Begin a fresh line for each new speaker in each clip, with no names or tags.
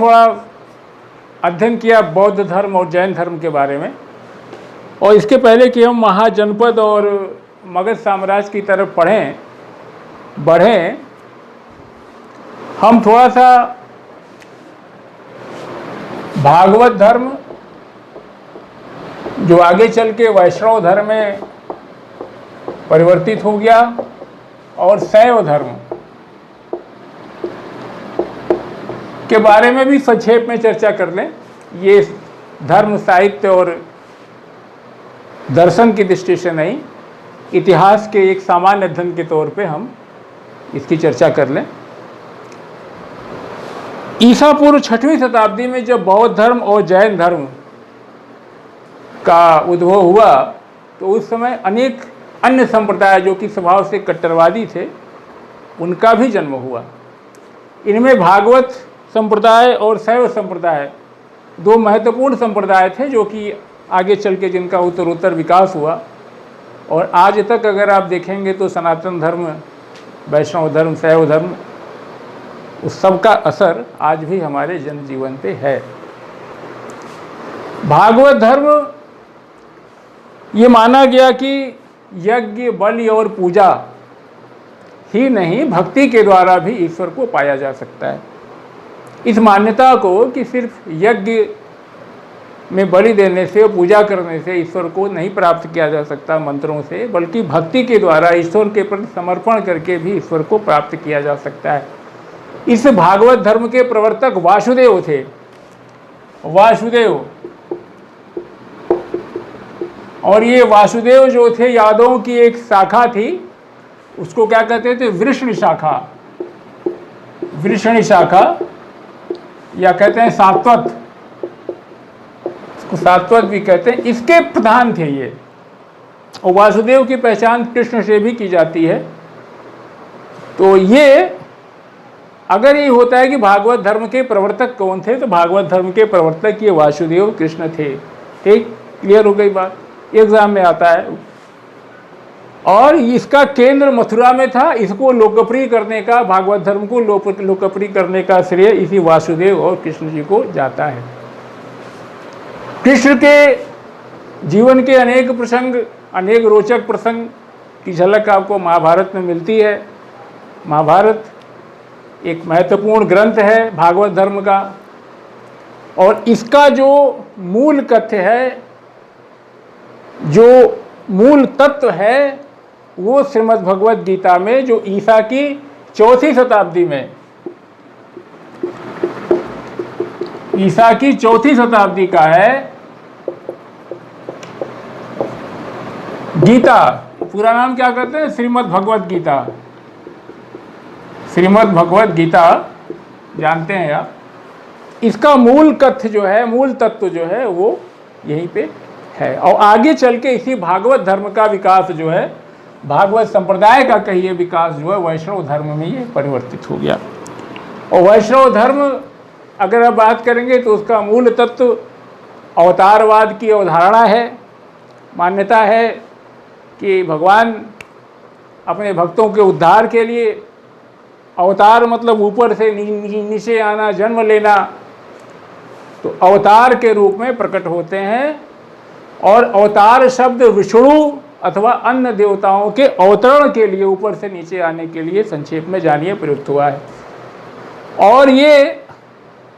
थोड़ा अध्ययन किया बौद्ध धर्म और जैन धर्म के बारे में, और इसके पहले कि हम महाजनपद और मगध साम्राज्य की तरफ बढ़ें, हम थोड़ा सा भागवत धर्म जो आगे चल के वैष्णव धर्म में परिवर्तित हो गया, और शैव धर्म के बारे में भी संक्षेप में चर्चा कर लें। ये धर्म साहित्य और दर्शन की दृष्टि से नहीं, इतिहास के एक सामान्य अध्ययन के तौर पे हम इसकी चर्चा कर लें। ईसा पूर्व 6वीं शताब्दी में जब बौद्ध धर्म और जैन धर्म का उद्भव हुआ, तो उस समय अनेक अन्य संप्रदाय जो कि स्वभाव से कट्टरवादी थे, उनका भी जन्म हुआ। इनमें भागवत संप्रदाय और शैव संप्रदाय दो महत्वपूर्ण संप्रदाय थे, जो कि आगे चल के जिनका उत्तरोत्तर विकास हुआ। और आज तक अगर आप देखेंगे तो सनातन धर्म, वैष्णव धर्म, शैव धर्म, उस सब का असर आज भी हमारे जनजीवन पे है। भागवत धर्म ये माना गया कि यज्ञ, बलि और पूजा ही नहीं, भक्ति के द्वारा भी ईश्वर को पाया जा सकता है। इस मान्यता को कि सिर्फ यज्ञ में बलि देने से, पूजा करने से ईश्वर को नहीं प्राप्त किया जा सकता मंत्रों से, बल्कि भक्ति के द्वारा ईश्वर के प्रति समर्पण करके भी ईश्वर को प्राप्त किया जा सकता है। इस भागवत धर्म के प्रवर्तक वासुदेव थे। वासुदेव, और ये वासुदेव जो थे, यादवों की एक शाखा थी, उसको क्या कहते थे? वृषणी शाखा। वृषणी शाखा या कहते हैं सात्वत, इसको सात्वत भी कहते हैं। इसके प्रधान थे ये। और वासुदेव की पहचान कृष्ण से भी की जाती है। तो ये अगर ये होता है कि भागवत धर्म के प्रवर्तक कौन थे, तो भागवत धर्म के प्रवर्तक ये वासुदेव कृष्ण थे। ठीक, क्लियर हो गई बात? एग्जाम में आता है। और इसका केंद्र मथुरा में था। इसको लोकप्रिय करने का, भागवत धर्म को लोकप्रिय करने का श्रेय इसी वासुदेव और कृष्ण जी को जाता है। कृष्ण के जीवन के अनेक प्रसंग, अनेक रोचक प्रसंग की झलक आपको महाभारत में मिलती है। महाभारत एक महत्वपूर्ण ग्रंथ है भागवत धर्म का, और इसका जो मूल कथ्य है, जो मूल तत्व है, वो श्रीमद् भगवत गीता में, जो ईसा की 4वीं शताब्दी में, ईसा की 4वीं शताब्दी का है। गीता पूरा नाम क्या कहते हैं? श्रीमद् भगवत गीता। श्रीमद् भगवत गीता जानते हैं आप। इसका मूल कथ्य जो है, मूल तत्व जो है, वो यहीं पे है। और आगे चल के इसी भागवत धर्म का विकास जो है, भागवत संप्रदाय का कहिए विकास जो है, वैष्णव धर्म में ये परिवर्तित हो गया। और वैष्णव धर्म अगर आप बात करेंगे तो उसका मूल तत्व अवतारवाद की अवधारणा है। मान्यता है कि भगवान अपने भक्तों के उद्धार के लिए, अवतार मतलब ऊपर से नीचे आना, जन्म लेना, तो अवतार के रूप में प्रकट होते हैं। और अवतार शब्द विष्णु अथवा अन्य देवताओं के अवतरण के लिए, ऊपर से नीचे आने के लिए संक्षेप में जानिए प्रयुक्त हुआ है। और ये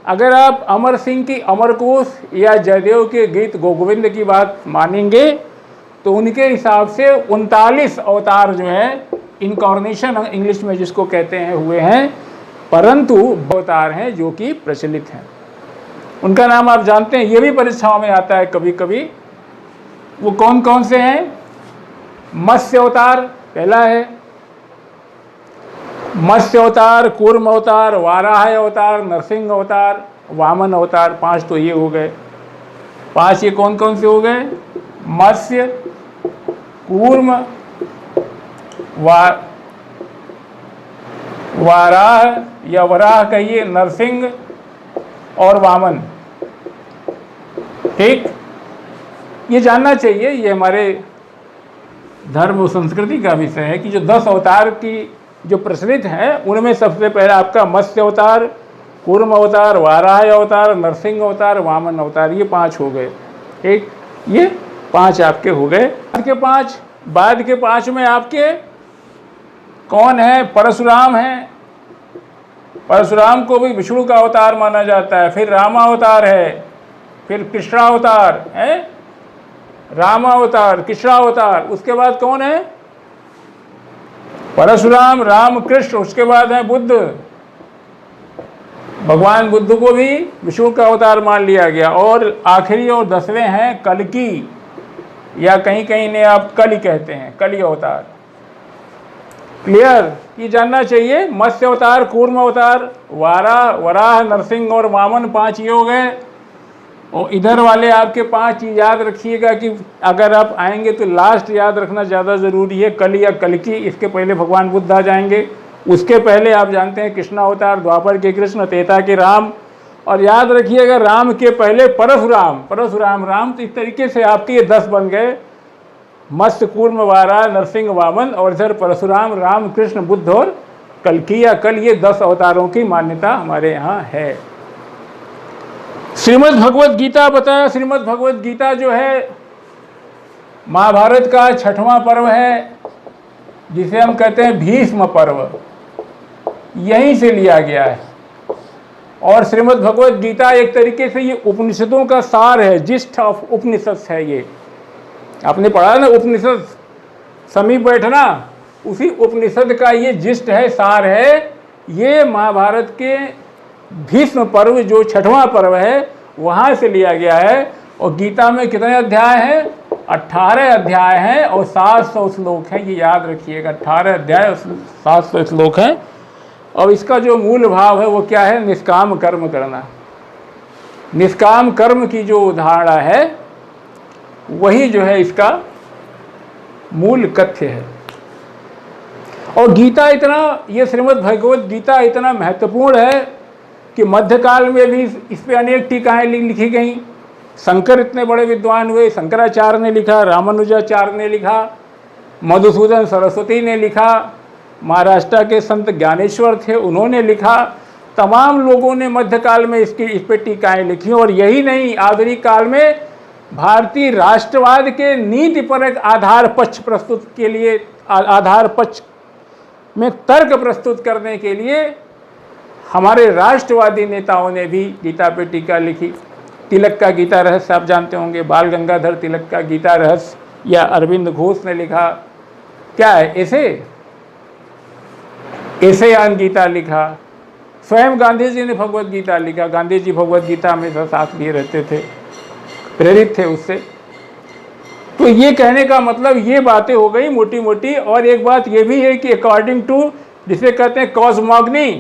अगर आप अमर सिंह की अमरकोश या जयदेव के गीत गोविंद की बात मानेंगे, तो उनके हिसाब से 39 अवतार जो है, इनकॉर्नेशन इंग्लिश में जिसको कहते हैं, हुए हैं। परंतु अवतार हैं जो कि प्रचलित हैं। उनका नाम आप जानते हैं, ये भी परीक्षाओं में आता है कभी कभी। वो कौन कौन से हैं? मत्स्य अवतार पहला है, मत्स्य अवतार, कूर्म अवतार, वाराह अवतार, नरसिंह अवतार, वामन अवतार। 5 तो ये हो गए। 5 ये कौन कौन से हो गए? मत्स्य, कूर्म, वाराह या वराह कहिए, नरसिंह और वामन। ठीक, ये जानना चाहिए। ये हमारे धर्म और संस्कृति का विषय है कि जो 10 अवतार की जो प्रचलित हैं, उनमें सबसे पहला आपका मत्स्य अवतार, कूर्म अवतार, वाराह अवतार, नरसिंह अवतार, वामन अवतार, ये 5 हो गए। एक ये 5 आपके हो गए। बाद के 5 में आपके कौन है? परशुराम है। परशुराम को भी विष्णु का अवतार माना जाता है। फिर रामावतार है, फिर कृष्णावतार है, रामावतार, कृष्णावतार। उसके बाद कौन है? परशुराम, राम, कृष्ण। उसके बाद है बुद्ध। भगवान बुद्ध को भी विष्णु का अवतार मान लिया गया। और आखिरी और 10वें हैं कल्कि, या कहीं कहीं ने आप कलि कहते हैं, कलि अवतार। क्लियर? ये जानना चाहिए। मत्स्य अवतार, कूर्म अवतार, वराह, नरसिंह और वामन 5 ये हो गए। और इधर वाले आपके 5 चीज याद रखिएगा कि अगर आप आएंगे तो लास्ट याद रखना ज़्यादा ज़रूरी है, कलि या कल्कि। इसके पहले भगवान बुद्ध आ जाएंगे। उसके पहले आप जानते हैं कृष्ण अवतार, द्वापर के कृष्ण, त्रेता के राम। और याद रखिएगा राम के पहले परशुराम राम। तो इस तरीके से आपके ये 10 बन गए, मत्स्य, कूर्म, वाराह, नरसिंह, वामन, और इधर परशुराम, राम, कृष्ण, बुद्ध और कल्कि या कल। ये 10 अवतारों की मान्यता हमारे यहाँ है। श्रीमद् भगवद गीता बताया। श्रीमद् भगवद गीता जो है महाभारत का 6वां पर्व है, जिसे हम कहते हैं भीष्म पर्व। यहीं से लिया गया है। और श्रीमद् भगवद गीता एक तरीके से ये उपनिषदों का सार है, जिस्ट ऑफ उपनिषद है। ये आपने पढ़ा ना, उपनिषद समीप बैठना, उसी उपनिषद का ये जिस्ट है, सार है। ये महाभारत के भीष्म पर्व जो 6वां पर्व है, वहाँ से लिया गया है। और गीता में कितने अध्याय हैं? 18 अध्याय हैं और 700 श्लोक हैं। ये याद रखिएगा, 18 अध्याय और 700 श्लोक हैं। और इसका जो मूल भाव है वो क्या है? निष्काम कर्म करना। निष्काम कर्म की जो उदाहरण है वही जो है इसका मूल कथ्य है। और गीता इतना, ये श्रीमद् भगवद गीता इतना महत्वपूर्ण है कि मध्यकाल में भी इस पे अनेक टीकाएं लिखी गई। शंकर इतने बड़े विद्वान हुए, शंकराचार्य ने लिखा, रामानुजाचार्य ने लिखा, मधुसूदन सरस्वती ने लिखा, महाराष्ट्र के संत ज्ञानेश्वर थे, उन्होंने लिखा। तमाम लोगों ने मध्यकाल में इस पे टीकाएं लिखी। और यही नहीं, आधुनिक काल में भारतीय राष्ट्रवाद के नीतिपरक आधार पक्ष प्रस्तुत के लिए, आधार पक्ष में तर्क प्रस्तुत करने के लिए हमारे राष्ट्रवादी नेताओं ने भी गीता पे टीका लिखी। तिलक का गीता रहस्य आप जानते होंगे, बाल गंगाधर तिलक का गीता रहस्य, या अरविंद घोष ने लिखा। क्या है? ऐसे यान गीता लिखा। स्वयं गांधी जी ने भगवद गीता लिखा। गांधी जी भगवद गीता में साथ लिए रहते थे, प्रेरित थे उससे। तो ये कहने का मतलब ये बातें हो गई मोटी मोटी। और एक बात ये भी है कि अकॉर्डिंग टू, जिसे कहते हैं cosmogony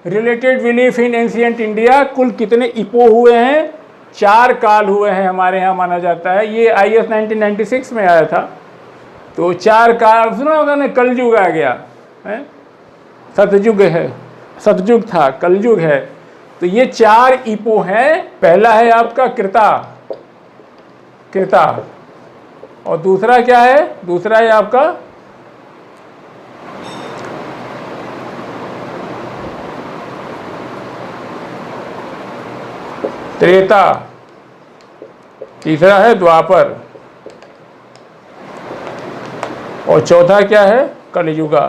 related belief in ancient India, कुल कितने इपो हुए हैं? 4 काल हुए हैं हमारे यहाँ माना जाता है। ये IS 1996 में आया था। तो 4 काल सुना होगा ना, कलयुग आ गया है, सतयुग है, सतयुग था, कलयुग है। तो ये 4 इपो हैं। पहला है आपका कृता, और दूसरा क्या है? दूसरा है आपका त्रेता, तीसरा है द्वापर, और चौथा क्या है? कलयुगा।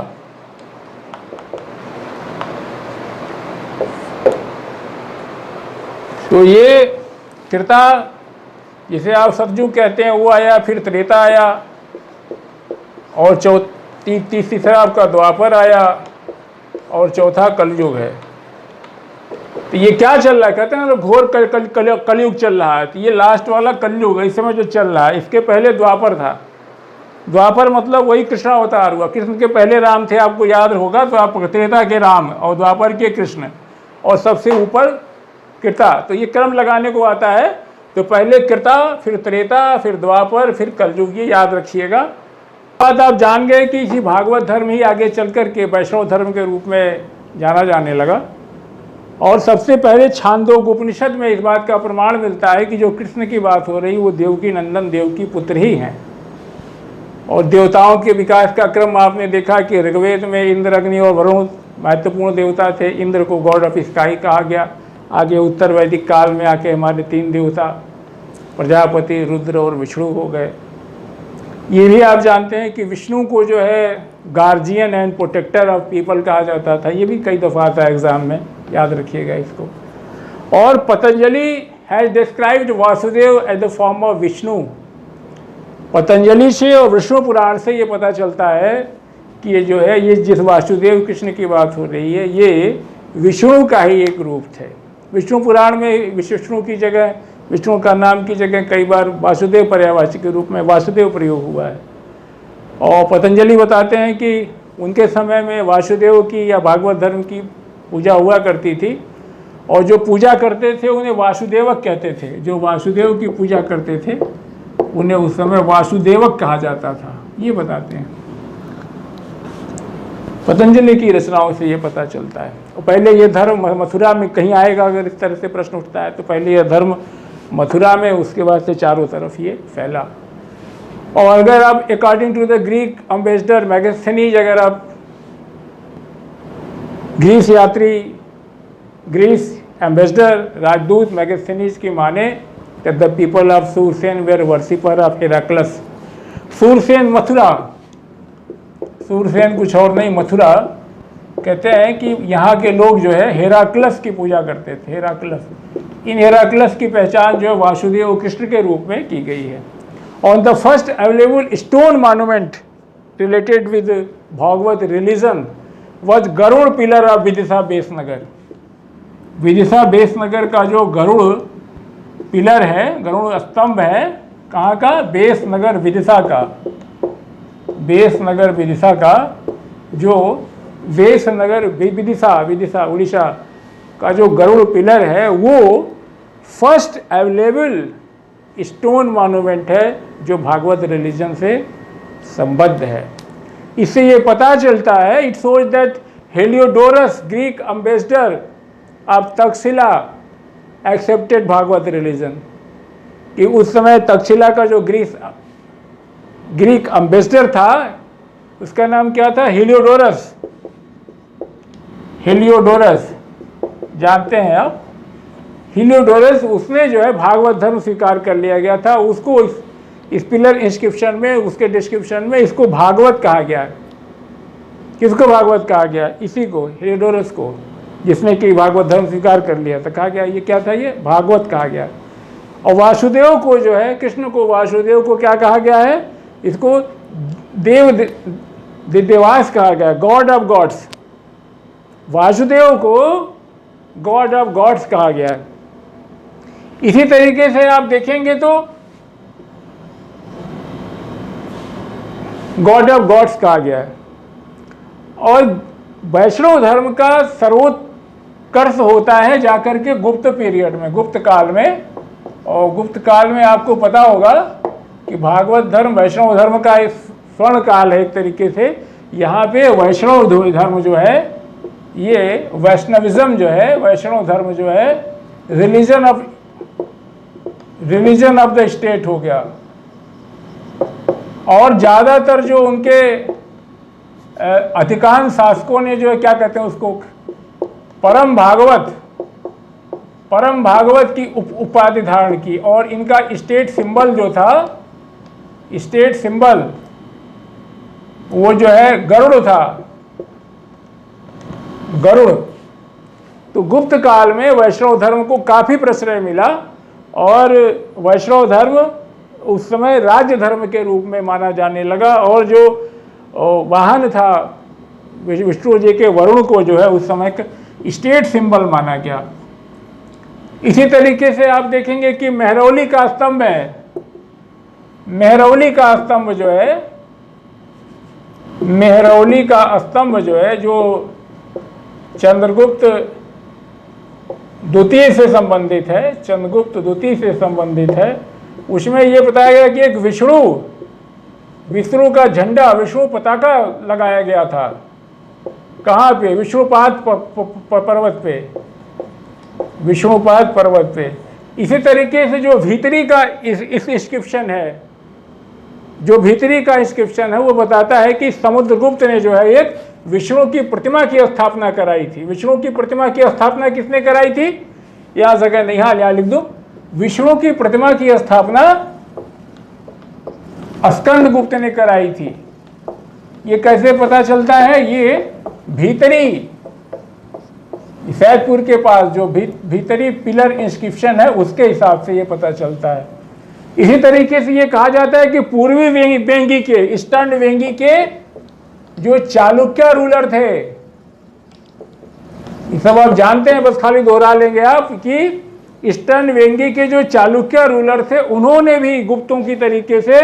तो ये कृता, जिसे आप सतयुग कहते हैं, वो आया, फिर त्रेता आया, और तीसरा आपका द्वापर आया, और चौथा कलयुग है। तो ये क्या चल रहा है? कहते हैं ना घोर कलयुग चल रहा है। तो ये लास्ट वाला कलयुग इस समय जो चल रहा है। इसके पहले द्वापर था। द्वापर मतलब वही कृष्ण अवतार हुआ। कृष्ण के पहले राम थे, आपको याद होगा। तो आप त्रेता के राम और द्वापर के कृष्ण, और सबसे ऊपर कृता। तो ये क्रम लगाने को आता है। तो पहले कृता, फिर त्रेता, फिर द्वापर, फिर कलयुग। ये याद रखिएगा। बात आप जान गए कि इसी भागवत धर्म ही आगे चल कर के वैष्णव धर्म के रूप में जाना जाने लगा। और सबसे पहले छांदोग्य उपनिषद में इस बात का प्रमाण मिलता है कि जो कृष्ण की बात हो रही वो देवकी नंदन, देवकी पुत्र ही हैं। और देवताओं के विकास का क्रम आपने देखा कि ऋग्वेद में इंद्र, अग्नि और वरुण महत्वपूर्ण देवता थे। इंद्र को गॉड ऑफ स्काई कहा गया। आगे उत्तर वैदिक काल में आके हमारे 3 देवता प्रजापति, रुद्र और विष्णु हो गए। ये भी आप जानते हैं कि विष्णु को जो है guardian and protector of people कहा जाता था। ये भी कई दफ़ा आता है एग्जाम में, याद रखिएगा इसको। और Patanjali has described Vasudeva as the form of Vishnu. Patanjali से और विष्णु पुराण से ये पता चलता है कि ये जो है, ये जिस वासुदेव कृष्ण की बात हो रही है, ये विष्णु का ही एक रूप थे। विष्णु पुराण में विष्णु की जगह, विष्णु का नाम की जगह कई बार वासुदेव पर्यायवाची के रूप में वासुदेव प्रयोग हुआ है। और पतंजलि बताते हैं कि उनके समय में वासुदेव की या भागवत धर्म की पूजा हुआ करती थी, और जो पूजा करते थे उन्हें वासुदेवक कहते थे। जो वासुदेव की पूजा करते थे उन्हें उस समय वासुदेवक कहा जाता था, ये बताते हैं। पतंजलि की रचनाओं से ये पता चलता है। और पहले ये धर्म मथुरा में कहीं आएगा, अगर इस तरह से प्रश्न उठता है, तो पहले यह धर्म मथुरा में, उसके बाद से चारों तरफ ये फैला। और अगर आप according to the Greek ambassador Megasthenes, अगर आप ग्रीस यात्री, ग्रीस एम्बेसडर राजदूत मैगस्थनीज की माने, that the people of Sursen were worshipper of Heracles। Surya Sen Mathura, Surya Sen कुछ और नहीं मथुरा, कहते हैं कि यहाँ के लोग जो है हेराक्लस की पूजा करते थे। हेराक्लस, इन हेराक्लस की पहचान जो है वासुदेव कृष्ण के रूप में की गई है। On the first available stone monument related with Bhagavata religion was Garuda pillar of Vidisha Besnagar. Vidisha Besnagar का जो गरुड़ पिलर है, गरुड़ स्तंभ है, कहाँ का? बेसनगर विदिशा का। बेसनगर विदिशा का जो बेसनगर विदिशा उड़ीसा का जो गरुड़ पिलर है, वो फर्स्ट अवेलेबल स्टोन मॉन्यूमेंट है जो भागवत रिलीजन से संबद्ध है। इससे ये पता चलता है, it shows that Heliodorus Greek ambassador of Takshashila accepted Bhagavata religion, कि उस समय तक्षशिला का जो ग्रीक एम्बेसडर था, उसका नाम क्या था? हेलियोडोरस। हेलियोडोरस जानते हैं आप? हेलियोडोरस, उसने जो है भागवत धर्म स्वीकार कर लिया गया था। उसको इस पिलर इंस्क्रिप्शन में, उसके डिस्क्रिप्शन में इसको भागवत कहा गया। किसको भागवत कहा गया? इसी को, हेलियोडोरस को, जिसने कि भागवत धर्म स्वीकार कर लिया था। कहा गया ये क्या था? ये भागवत कहा गया। और वासुदेव को जो है, कृष्ण को, वासुदेव को क्या कहा गया है? इसको देवास कहा गया, गॉड ऑफ गॉड्स। वासुदेव को गॉड ऑफ गॉड्स कहा गया। इसी तरीके से आप देखेंगे तो गॉड ऑफ गॉड्स कहा गया है। और वैष्णव धर्म का सर्वोत्कर्ष होता है जाकर के गुप्त पीरियड में, गुप्त काल में। और गुप्त काल में आपको पता होगा कि भागवत धर्म वैष्णव धर्म का स्वर्ण काल है एक तरीके से। यहाँ पे वैष्णव धर्म जो है, ये वैष्णविज्म जो है, वैष्णव धर्म जो है, रिलीजन ऑफ द स्टेट हो गया। और ज़्यादातर जो उनके अधिकांश शासकों ने जो है, क्या कहते हैं उसको, परम भागवत की उपाधि धारण की। और इनका स्टेट सिंबल जो था, स्टेट सिंबल वो जो है गरुड़ था, गरुड़। तो गुप्त काल में वैष्णव धर्म को काफ़ी प्रश्रय मिला, और वैष्णव धर्म उस समय राज्य धर्म के रूप में माना जाने लगा। और जो वाहन था विष्णु जी के, वरुण को जो है उस समय स्टेट सिंबल माना गया। इसी तरीके से आप देखेंगे कि मेहरौली का स्तंभ है। मेहरौली का स्तंभ जो है, मेहरौली का स्तंभ जो है, जो चंद्रगुप्त द्वितीय से संबंधित है, चंद्रगुप्त द्वितीय से संबंधित है। उसमें ये बताया गया कि एक विष्णु का झंडा, विष्णु पताका लगाया गया था। कहाँ पे? विष्णुपाद पर्वत पे, विष्णुपाद पर्वत पे। इसी तरीके से जो भीतरी का इस इंस्क्रिप्शन है, जो भीतरी का इंस्क्रिप्शन है, वो बताता है कि समुद्रगुप्त ने जो है एक विष्णु की प्रतिमा की स्थापना कराई थी। विष्णु की प्रतिमा की स्थापना किसने कराई थी? यहां जगह नहीं, हाँ यहां लिख दो। विष्णु की प्रतिमा की स्थापना स्कंदगुप्त ने कराई थी। ये कैसे पता चलता है? ये भीतरी सैदपुर के पास जो भीतरी पिलर इंस्क्रिप्शन है उसके हिसाब से ये पता चलता है। इसी तरीके से ये कहा जाता है कि पूर्वी वेंगी के, ईस्टर्न वेंगी के जो चालुक्य रूलर थे, ये सब आप जानते हैं, बस खाली दोहरा लेंगे आप कि ईस्टर्न वेंगी के जो चालुक्य रूलर थे उन्होंने भी गुप्तों की तरीके से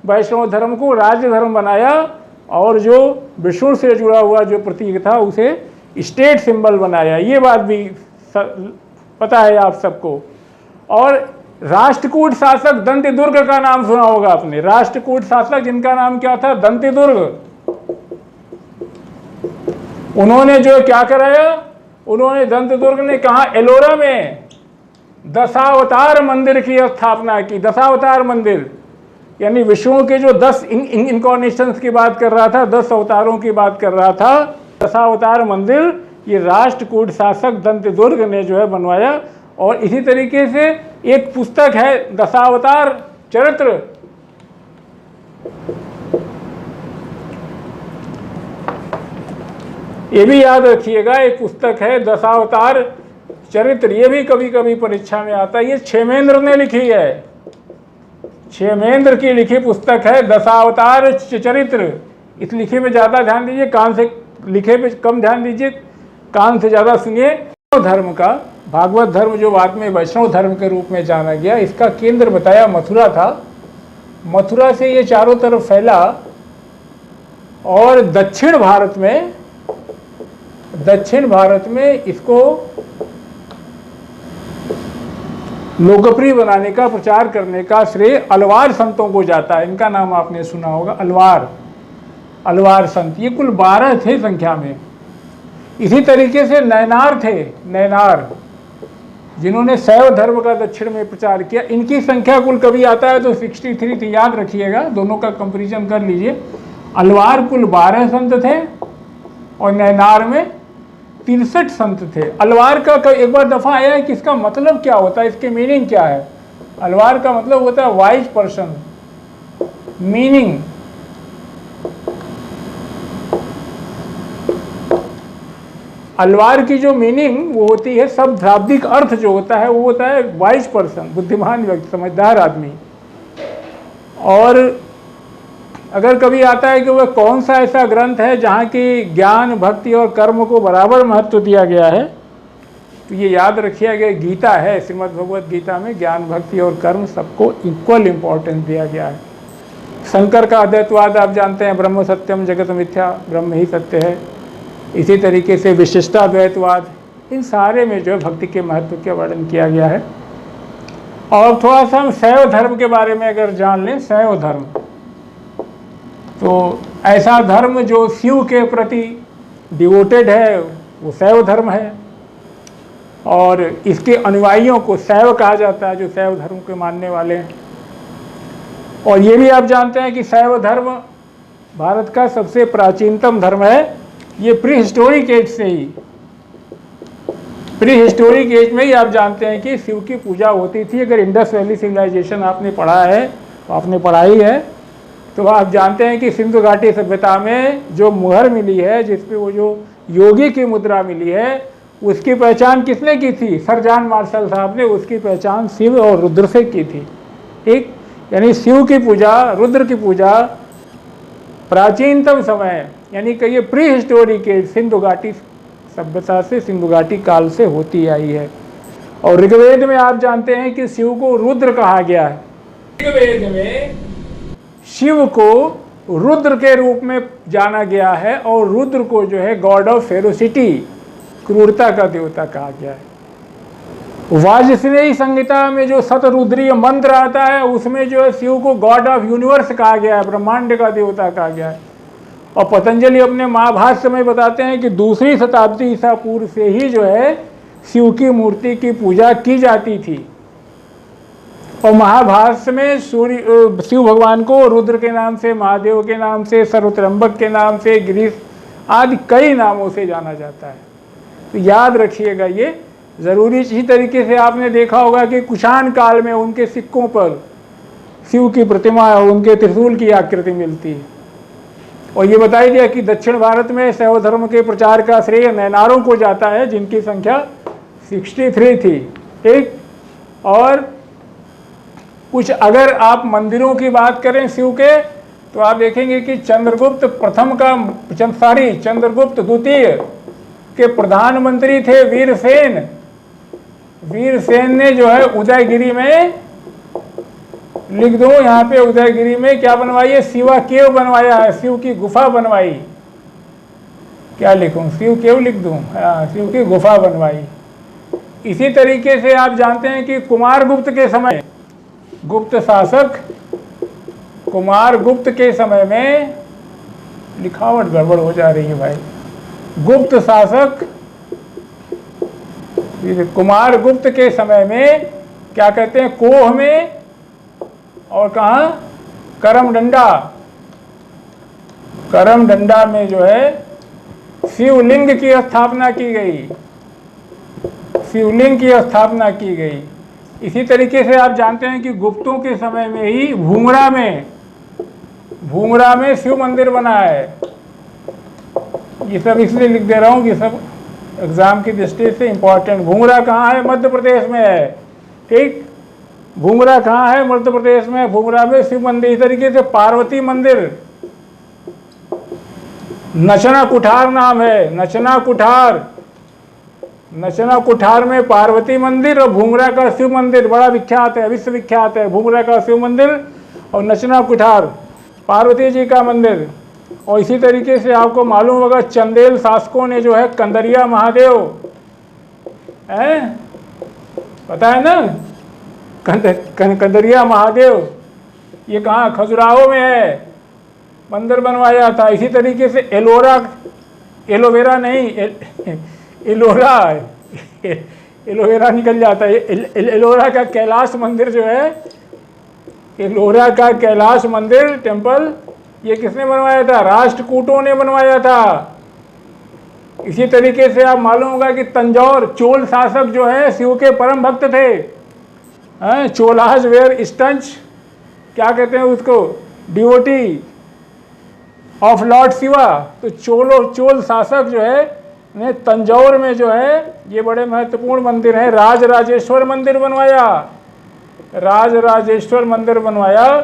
वैष्णव धर्म को राज्य धर्म बनाया और जो विष्णु से जुड़ा हुआ जो प्रतीक था उसे स्टेट सिंबल बनाया। ये बात भी पता है आप सबको। और राष्ट्रकूट शासक दंतिदुर्ग का नाम सुना होगा आपने। राष्ट्रकूट शासक जिनका नाम क्या था? दंतिदुर्ग। उन्होंने जो क्या कराया? उन्होंने, दंतिदुर्ग ने कहा एलोरा में दशावतार मंदिर की स्थापना की। दशावतार मंदिर यानी विष्णु के जो 10 इनकॉर्नेशंस की बात कर रहा था, 10 अवतारों की बात कर रहा था, दशावतार मंदिर ये राष्ट्रकूट शासक दंतिदुर्ग ने जो है बनवाया। और इसी तरीके से एक पुस्तक है दशावतार चरित्र, ये भी याद रखिएगा, एक पुस्तक है दशावतार चरित्र। ये भी कभी कभी परीक्षा में आता है। ये क्षेमेंद्र ने लिखी है, क्षेमेंद्र की लिखी पुस्तक है दशावतार चरित्र। इस लिखे में ज़्यादा ध्यान दीजिए, कान से लिखे पे कम ध्यान दीजिए, कान से ज़्यादा सुनिए। धर्म का, भागवत धर्म जो बाद में वैष्णव धर्म के रूप में जाना गया, इसका केंद्र बताया मथुरा था। मथुरा से ये चारों तरफ फैला और दक्षिण भारत में इसको लोकप्रिय बनाने का, प्रचार करने का श्रेय अलवार संतों को जाता है। इनका नाम आपने सुना होगा, अलवार संत। ये कुल 12 थे संख्या में। इसी तरीके से नैनार थे, नैनार जिन्होंने शैव धर्म का दक्षिण में प्रचार किया। इनकी संख्या कुल कभी आता है तो 63 थी, याद रखिएगा, दोनों का कंपैरिजन कर लीजिए। अलवार कुल 12 संत थे और नैनार में 63 संत थे। अलवार का एक बार दफा आया है कि इसका मतलब क्या होता है, इसके मीनिंग क्या है। अलवार का मतलब होता है वाइज पर्सन। मीनिंग, अलवार की जो मीनिंग वो होती है, सब शाब्दिक अर्थ जो होता है वो होता है वाइज पर्सन, बुद्धिमान व्यक्ति, समझदार आदमी। और अगर कभी आता है कि वह कौन सा ऐसा ग्रंथ है जहाँ की ज्ञान, भक्ति और कर्म को बराबर महत्व दिया गया है, तो ये याद रखिए कि गीता है। श्रीमद् भगवत गीता में ज्ञान, भक्ति और कर्म सबको इक्वल इम्पोर्टेंस दिया गया है। शंकर का अद्वैतवाद आप जानते हैं, ब्रह्म सत्यम जगत मिथ्या, ब्रह्म ही सत्य है। इसी तरीके से विशिष्टाद्वैतवाद, इन सारे में जो भक्ति के महत्व का वर्णन किया गया है। और थोड़ा सा हम शैव धर्म के बारे में अगर जान लें, शैव धर्म तो ऐसा धर्म जो शिव के प्रति डिवोटेड है वो शैव धर्म है। और इसके अनुयायियों को शैव कहा जाता है, जो शैव धर्म के मानने वाले हैं। और ये भी आप जानते हैं कि शैव धर्म भारत का सबसे प्राचीनतम धर्म है। ये प्री हिस्टोरिक एज से ही, प्री हिस्टोरिक एज में ही आप जानते हैं कि शिव की पूजा होती थी। अगर इंडस वैली सिविलाइजेशन आपने पढ़ा है, आपने पढ़ाई है, तो आप जानते हैं कि सिंधु घाटी सभ्यता में जो मुहर मिली है, जिसपे वो जो योगी की मुद्रा मिली है, उसकी पहचान किसने की थी? सर जॉन मार्शल साहब ने उसकी पहचान शिव और रुद्र से की थी। ठीक, यानी शिव की पूजा, रुद्र की पूजा प्राचीनतम समय, यानी कि ये प्री हिस्टोरिक एज, सिंधु घाटी सभ्यता से, सिंधु घाटी काल से होती आई है। और ऋग्वेद में आप जानते हैं कि शिव को रुद्र कहा गया है। ऋग्वेद में शिव को रुद्र के रूप में जाना गया है और रुद्र को जो है गॉड ऑफ फेरोसिटी, क्रूरता का देवता कहा गया है। वाजस्नेयी संहिता में जो शतरुद्रीय मंत्र आता है उसमें जो है शिव को गॉड ऑफ यूनिवर्स कहा गया है, ब्रह्मांड का देवता कहा गया है। और पतंजलि अपने महाभाष्य में बताते हैं कि 2री शताब्दी ईसा पूर्व से ही जो है शिव की मूर्ति की पूजा की जाती थी। और महाभाष्य में शिव भगवान को रुद्र के नाम से, महादेव के नाम से, सर्वत्रंबक के नाम से, गिरीश आदि कई नामों से जाना जाता है। तो याद रखिएगा ये ज़रूरी। इसी तरीके से आपने देखा होगा कि कुषाण काल में उनके सिक्कों पर शिव की प्रतिमा और उनके त्रिशूल की आकृति मिलती है। और ये बताई दिया कि दक्षिण भारत में शैव धर्म के प्रचार का श्रेय नैनारों को जाता है, जिनकी संख्या 63 थी। ठीक। और कुछ अगर आप मंदिरों की बात करें शिव के, तो आप देखेंगे कि चंद्रगुप्त प्रथम का चंद्रगुप्त द्वितीय के प्रधानमंत्री थे वीरसेन। वीरसेन ने जो है उदयगिरी में, लिख दो यहाँ पे, उदयगिरी में क्या बनवाई है? शिवा केव बनवाया है, शिव की गुफा बनवाई। क्या लिखूं? शिव केव लिख दूं? हाँ, शिव की गुफा बनवाई। इसी तरीके से आप जानते हैं कि कुमारगुप्त के समय, गुप्त शासक कुमारगुप्त के समय में, लिखावट गड़बड़ हो जा रही है भाई, गुप्त शासक कुमारगुप्त के समय में क्या कहते हैं, कोह में और कहाँ, करमडंडा में जो है शिवलिंग की स्थापना की गई, शिवलिंग की स्थापना की गई। इसी तरीके से आप जानते हैं कि गुप्तों के समय में ही भूंगरा में शिव मंदिर बना है। ये सब इसलिए लिख दे रहा हूँ कि सब एग्जाम की दृष्टि से इंपॉर्टेंट। भूंगरा कहाँ है? मध्य प्रदेश में है। ठीक। भूंगरा कहाँ है? मध्य प्रदेश में। भूंगरा में शिव मंदिर। इस तरीके से पार्वती मंदिर, नचना कुठार नाम है, नचना कुठार में पार्वती मंदिर और भूंगरा का शिव मंदिर बड़ा विख्यात है, विश्वविख्यात है। भूंगरा का शिव मंदिर और नचना कुठार पार्वती जी का मंदिर। और इसी तरीके से आपको मालूम होगा चंदेल शासकों ने जो है कंदरिया महादेव है, पता है ना, कंदरिया महादेव, ये कहाँ? खजुराहो में है, मंदिर बनवाया था। इसी तरीके से एलोवेरा निकल जाता है। एलोरा का कैलाश मंदिर जो है, एलोरा का कैलाश मंदिर टेम्पल, ये किसने बनवाया था? राष्ट्रकूटों ने बनवाया था। इसी तरीके से आप मालूम होगा कि तंजौर चोल शासक जो है शिव के परम भक्त थे। चोलाज वेयर स्टंच, क्या कहते हैं उसको, डिवोटी ऑफ लॉर्ड शिवा। तो चोल शासक जो है ने तंजौर में जो है ये बड़े महत्वपूर्ण मंदिर हैं। राजराजेश्वर मंदिर बनवाया।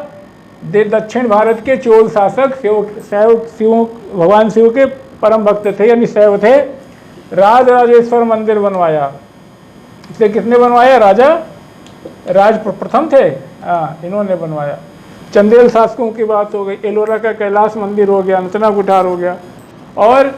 दक्षिण भारत के चोल शासक भगवान शिव के परम भक्त थे, यानी शैव थे। राजराजेश्वर मंदिर बनवाया। इसे किसने बनवाया? राज प्रथम थे, हाँ, इन्होंने बनवाया। चंदेल शासकों की बात हो गई, एलोरा का कैलाश मंदिर हो गया, नचना कुठार हो गया। और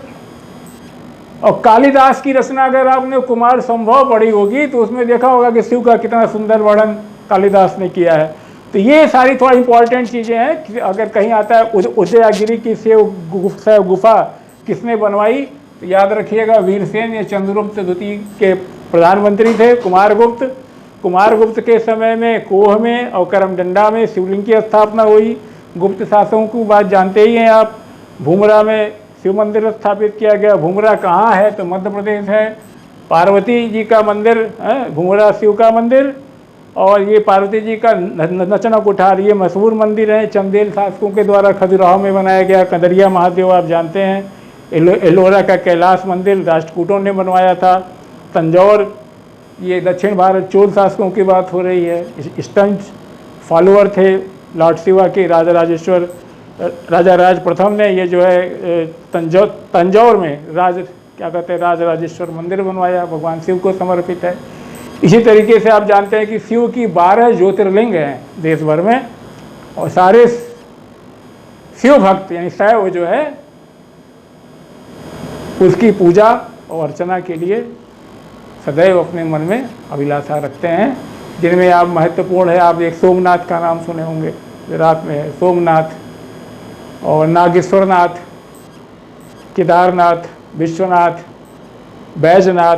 कालिदास की रचना अगर आपने कुमार संभव पढ़ी होगी तो उसमें देखा होगा कि शिव का कितना सुंदर वर्णन कालिदास ने किया है। तो ये सारी थोड़ा इंपॉर्टेंट चीज़ें हैं कि अगर कहीं आता है उदयगिरी की शिव गुफा किसने बनवाई, तो याद रखिएगा वीरसेन या चंद्रगुप्त द्वितीय के प्रधानमंत्री थे कुमारगुप्त के समय में कोह में और करमडंडा में शिवलिंग की स्थापना हुई। गुप्त शासकों की बात जानते ही हैं आप। भूंगरा में शिव मंदिर स्थापित किया गया। भूंगरा कहाँ है? तो मध्य प्रदेश है। पार्वती जी का मंदिर है, भूंगरा शिव का मंदिर, और ये पार्वती जी का नचना कुठार, ये मशहूर मंदिर है। चंदेल शासकों के द्वारा खजुराहो में बनाया गया। कंदरिया महादेव आप जानते हैं। एलोरा का कैलाश मंदिर राष्ट्रकूटों ने बनवाया था। तंजौर, ये दक्षिण भारत चोल शासकों की बात हो रही है। स्टंट फॉलोअर थे लॉर्ड शिवा के राजा राज प्रथम ने ये जो है तंजौर में राजराजेश्वर मंदिर बनवाया, भगवान शिव को समर्पित है। इसी तरीके से आप जानते हैं कि शिव की 12 ज्योतिर्लिंग हैं देश भर में, और सारे शिव भक्त यानी शैव जो है उसकी पूजा और अर्चना के लिए सदैव अपने मन में अभिलाषा रखते हैं, जिनमें आप महत्वपूर्ण है, आप एक सोमनाथ का नाम सुने होंगे, गुजरात में है सोमनाथ, और नागेश्वरनाथ, केदारनाथ, विश्वनाथ, बैजनाथ,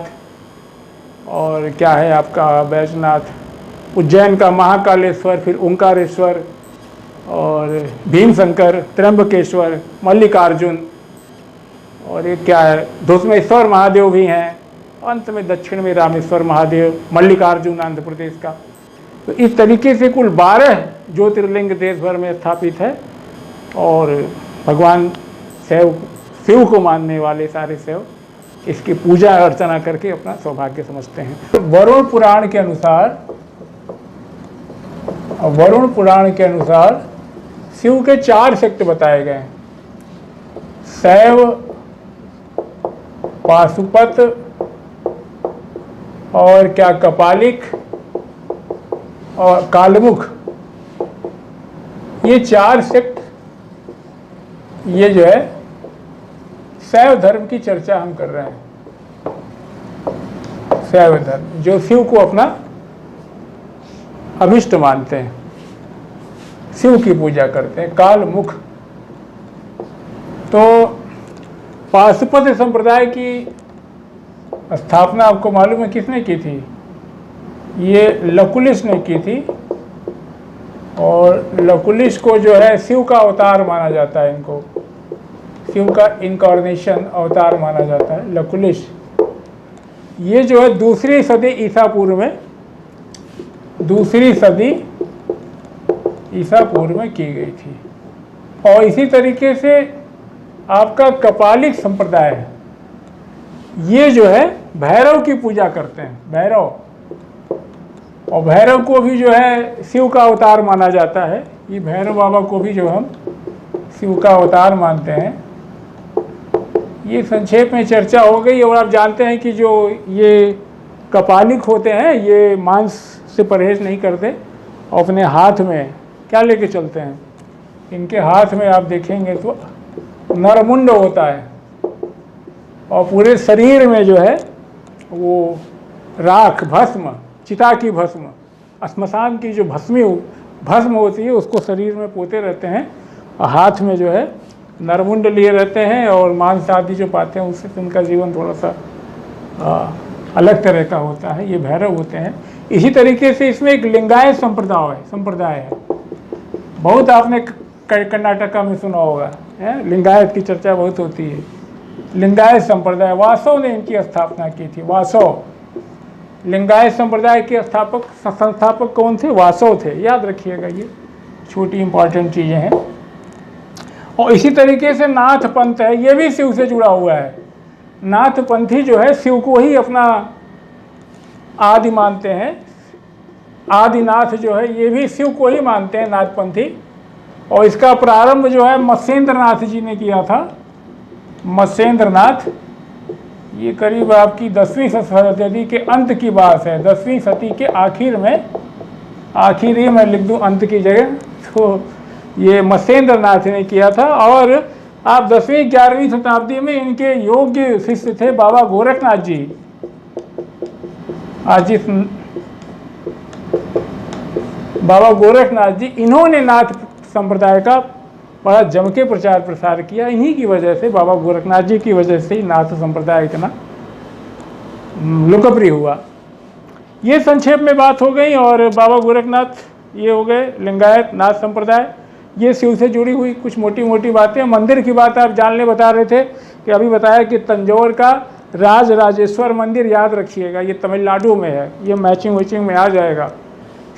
और क्या है आपका बैजनाथ, उज्जैन का महाकालेश्वर, फिर ओंकारेश्वर, और भीमशंकर, त्र्यंबकेश्वर, मल्लिकार्जुन, और ये क्या है, धुष्मेश्वर महादेव भी हैं, अंत में दक्षिण में रामेश्वर महादेव, मल्लिकार्जुन आंध्र प्रदेश का। तो इस तरीके से कुल 12 ज्योतिर्लिंग देश भर में स्थापित है और भगवान शिव को मानने वाले सारे शिव इसकी पूजा अर्चना करके अपना सौभाग्य समझते हैं। तो वरुण पुराण के अनुसार शिव के 4 शक्ति बताए गए हैं, शैव, पाशुपत और क्या कपालिक और कालमुख। ये 4 शक्ति, ये जो है शैव धर्म की चर्चा हम कर रहे हैं। शैव धर्म जो शिव को अपना अभिष्ट मानते हैं, शिव की पूजा करते हैं, कालमुख। तो पाशुपत संप्रदाय की स्थापना आपको मालूम है किसने की थी? ये लकुलिश ने की थी और लकुलिश को जो है शिव का अवतार माना जाता है, इनको शिव का इनकारनेशन अवतार माना जाता है लकुलिश। ये जो है 2री सदी ईसा पूर्व में, 2री सदी ईसा पूर्व में की गई थी। और इसी तरीके से आपका कपालिक संप्रदाय है, ये जो है भैरव की पूजा करते हैं, भैरव। और भैरव को भी जो है शिव का अवतार माना जाता है। ये भैरव बाबा को भी जो हम शिव का अवतार मानते हैं। ये संक्षेप में चर्चा हो गई। और आप जानते हैं कि जो ये कपालिक होते हैं ये मांस से परहेज नहीं करते और अपने हाथ में क्या लेके चलते हैं, इनके हाथ में आप देखेंगे तो नरमुंड होता है और पूरे शरीर में जो है वो राख, भस्म, चिता की भस्म, श्मशान की जो भस्म होती है उसको शरीर में पोते रहते हैं और हाथ में जो है नरमुंड लिए रहते हैं और मांस आदि जो पाते हैं उससे उनका जीवन थोड़ा सा अलग तरह का होता है। ये भैरव होते हैं। इसी तरीके से इसमें एक लिंगायत संप्रदाय है। बहुत आपने कर्नाटका में सुना होगा, है लिंगायत की चर्चा बहुत होती है। लिंगायत संप्रदाय, वासव ने इनकी स्थापना की थी। वासव, लिंगायत संप्रदाय के संस्थापक कौन थे? वासव थे। याद रखिएगा, ये छोटी इंपॉर्टेंट चीज़ें हैं। और इसी तरीके से नाथ पंथ है, ये भी शिव से जुड़ा हुआ है। नाथ पंथी जो है शिव को ही अपना आदि मानते हैं। आदिनाथ जो है ये भी शिव को ही मानते हैं, नाथपंथी। और इसका प्रारंभ जो है मत्स्येंद्र नाथ जी ने किया था। मत्स्येंद्र नाथ, ये करीब आपकी 10वीं सदी के अंत की बात है। 10वीं सदी के आखिर में, आखिर ही मैं लिख दूं अंत की जगह, तो ये मत्स्येंद्र नाथ ने किया था। और आप 10वीं 11वीं शताब्दी में इनके योग्य शिष्य थे बाबा गोरखनाथ जी। आज इस बाबा गोरखनाथ जी, इन्होंने नाथ संप्रदाय का बड़ा जम के प्रचार प्रसार किया। इन्हीं की वजह से, बाबा गोरखनाथ जी की वजह से ही नाथ संप्रदाय इतना लोकप्रिय हुआ। ये संक्षेप में बात हो गई। और बाबा गोरखनाथ ये हो गए लिंगायत नाथ संप्रदाय, ये शिव से जुड़ी हुई कुछ मोटी मोटी बातें। मंदिर की बात आप जानने बता रहे थे कि अभी बताया कि तंजौर का राजराजेश्वर मंदिर, याद रखिएगा ये तमिलनाडु में है, ये मैचिंग में आ जाएगा।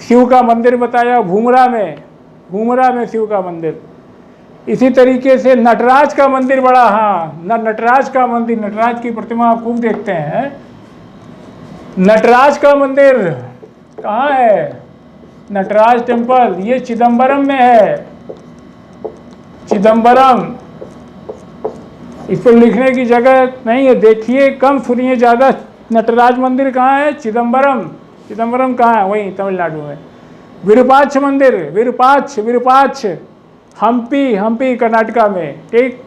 शिव का मंदिर बताया भूमरा में शिव का मंदिर। इसी तरीके से नटराज का मंदिर बड़ा, हाँ नटराज का मंदिर, नटराज की प्रतिमा आप खूब देखते हैं। नटराज का मंदिर कहाँ है? नटराज टेम्पल, ये चिदम्बरम में है। चिदम्बरम, इस पर लिखने की जगह नहीं है, देखिए कम सुनिए ज़्यादा। नटराज मंदिर कहाँ है? चिदम्बरम कहाँ है? वहीं तमिलनाडु में। विरूपाक्ष मंदिर, विरूपाक्ष हम्पी कर्नाटका में। ठीक,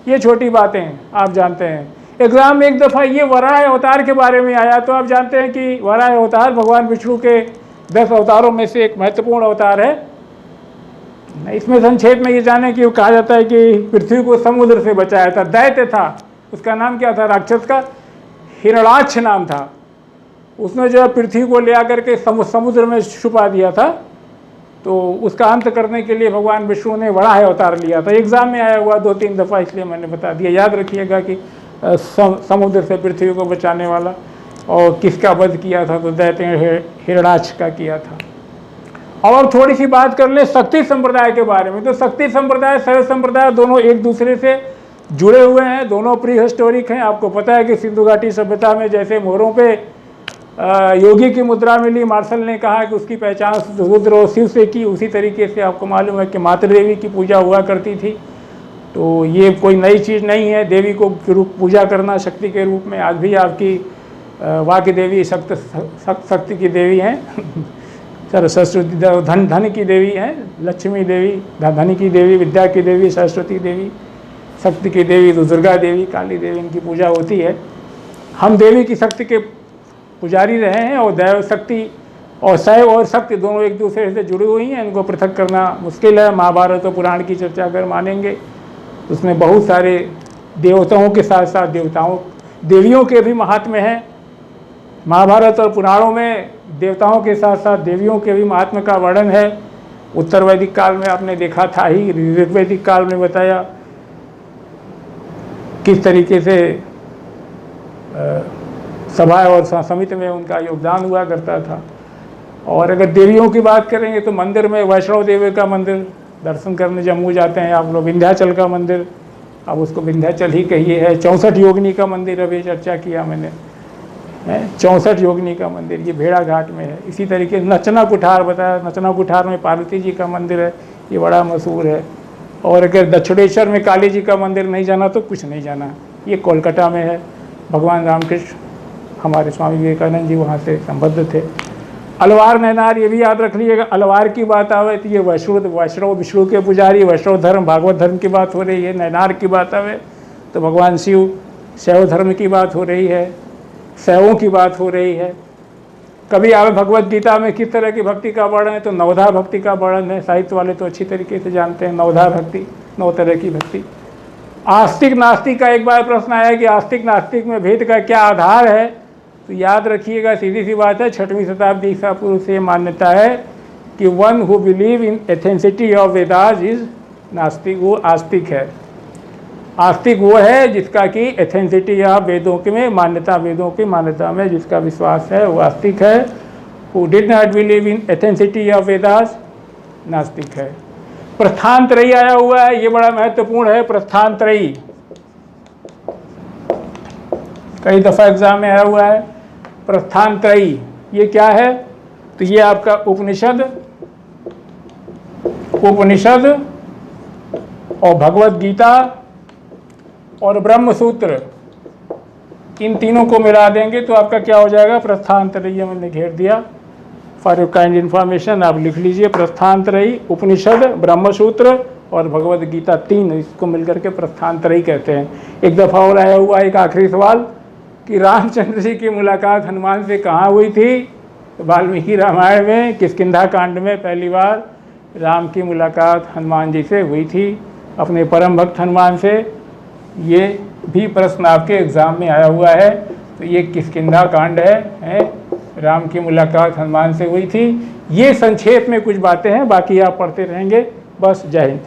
ये छोटी बातें आप जानते हैं। एग्जाम में एक दफ़ा ये वराह अवतार के बारे में आया, तो आप जानते हैं कि वराह अवतार भगवान विष्णु के 10 अवतारों में से एक महत्वपूर्ण अवतार है। इसमें संक्षेप में ये जाने कि कहा जाता है कि पृथ्वी को समुद्र से बचाया था। दैत्य था, उसका नाम क्या था? राक्षस का हिरणाक्ष नाम था। उसने जो है पृथ्वी को ले आकर के समुद्र में छुपा दिया था तो उसका अंत करने के लिए भगवान विष्णु ने बड़ा है अवतार लिया था। एग्जाम में आया हुआ 2-3 दफ़ा, इसलिए मैंने बता दिया। याद रखिएगा कि समुद्र से पृथ्वी को बचाने वाला। और किसका वध किया था? तो दैत्य हिरणाक्ष का किया था। और थोड़ी सी बात कर ले शक्ति संप्रदाय के बारे में। तो शक्ति संप्रदाय, शैव संप्रदाय दोनों एक दूसरे से जुड़े हुए हैं, दोनों प्री हिस्टोरिक हैं। आपको पता है कि सिंधु घाटी सभ्यता में जैसे मोहरों पे योगी की मुद्रा मिली, मार्शल ने कहा कि उसकी पहचान रुद्र और शिव से की, उसी तरीके से आपको मालूम है कि मातृ देवी की पूजा हुआ करती थी। तो ये कोई नई चीज़ नहीं है, देवी को पूजा करना शक्ति के रूप में। आज भी आपकी वाक्य देवी शक्ति की देवी हैं सरस्वती, धन की देवी हैं, लक्ष्मी देवी, धन की देवी, विद्या की देवी, सरस्वती देवी, शक्ति की देवी तो दुर्गा देवी, काली देवी, इनकी पूजा होती है। हम देवी की शक्ति के पुजारी रहे हैं। और दैव शक्ति और शैव और शक्ति दोनों एक दूसरे से जुड़ी हुई हैं, इनको पृथक करना मुश्किल है। महाभारत और पुराण की चर्चा अगर मानेंगे उसमें बहुत सारे देवताओं के साथ साथ देवियों के भी महात्म्य हैं। महाभारत और पुराणों में देवताओं के साथ साथ देवियों के भी महात्म्य का वर्णन है। उत्तर वैदिक काल में आपने देखा था ही, ऋग्वैदिक काल में बताया किस तरीके से सभा और समिति में उनका योगदान हुआ करता था। और अगर देवियों की बात करेंगे तो मंदिर में वैष्णव देवी का मंदिर दर्शन करने जम्मू जाते हैं आप लोग, विंध्याचल का मंदिर, अब उसको विंध्याचल ही कहिए है। 64 योगिनी का मंदिर अभी चर्चा किया मैंने, 64 योगिनी का मंदिर ये भेड़ा घाट में है। इसी तरीके से नचना कुठार बताया, नचना कुठार में पार्वती जी का मंदिर है, ये बड़ा मशहूर है। और अगर दक्षिणेश्वर में काली जी का मंदिर नहीं जाना तो कुछ नहीं जाना, ये कोलकाता में है। भगवान रामकृष्ण हमारे स्वामी विवेकानंद जी वहाँ से संबद्ध थे। अलवार नैनार ये भी याद रख लीजिएगा। अलवार की बात आवे तो ये वैष्णव विष्णु के पुजारी, वैष्णव धर्म भागवत धर्म की बात हो रही है। नैनार की बात आवे तो भगवान शिव शैव धर्म की बात हो रही है, शैवों की बात हो रही है। कभी आवे भगवत गीता में किस तरह की भक्ति का वर्णन है तो नवधा भक्ति का वर्णन है। साहित्य वाले तो अच्छी तरीके से जानते हैं नवधा भक्ति, 9 तरह की भक्ति। आस्तिक नास्तिक का एक बार प्रश्न आया कि आस्तिक नास्तिक में भेद का क्या आधार है, तो याद रखिएगा सीधी सी बात है, 6वीं शताब्दी ईसा पूर्व से मान्यता है कि one who believe in एथेंसिटी of Vedas is नास्तिक, वो आस्तिक है। आस्तिक वो है जिसका कि एथेंसिटी ऑफ वेदों के में मान्यता, वेदों की मान्यता में जिसका विश्वास है वो आस्तिक है। Who did not believe in एथेंसिटी of Vedas नास्तिक है। प्रस्थानत्रयी आया हुआ है, ये बड़ा महत्वपूर्ण है। प्रस्थानत्रयी कई दफ़ा एग्जाम में आया हुआ है। प्रस्थानत्रयी ये क्या है? तो ये आपका उपनिषद और भगवत गीता और ब्रह्म सूत्र, इन तीनों को मिला देंगे तो आपका क्या हो जाएगा? प्रस्थानत्रयी। मैंने घेर दिया फॉर योर काइंड इन्फॉर्मेशन, आप लिख लीजिए। प्रस्थानत्रयी, उपनिषद, ब्रह्म सूत्र और भगवत गीता, 3 इसको मिलकर के प्रस्थानत्रयी कहते हैं। एक दफ़ा और आया हुआ एक आखिरी सवाल कि रामचंद्र जी की मुलाकात हनुमान से कहाँ हुई थी? वाल्मीकि रामायण में किष्किंधा कांड में पहली बार राम की मुलाकात हनुमान जी से हुई थी, अपने परम भक्त हनुमान से। ये भी प्रश्न आपके एग्ज़ाम में आया हुआ है। तो ये किष्किंधा कांड है, राम की मुलाकात हनुमान से हुई थी। ये संक्षेप में कुछ बातें हैं, बाकी आप पढ़ते रहेंगे। बस, जय हिंद।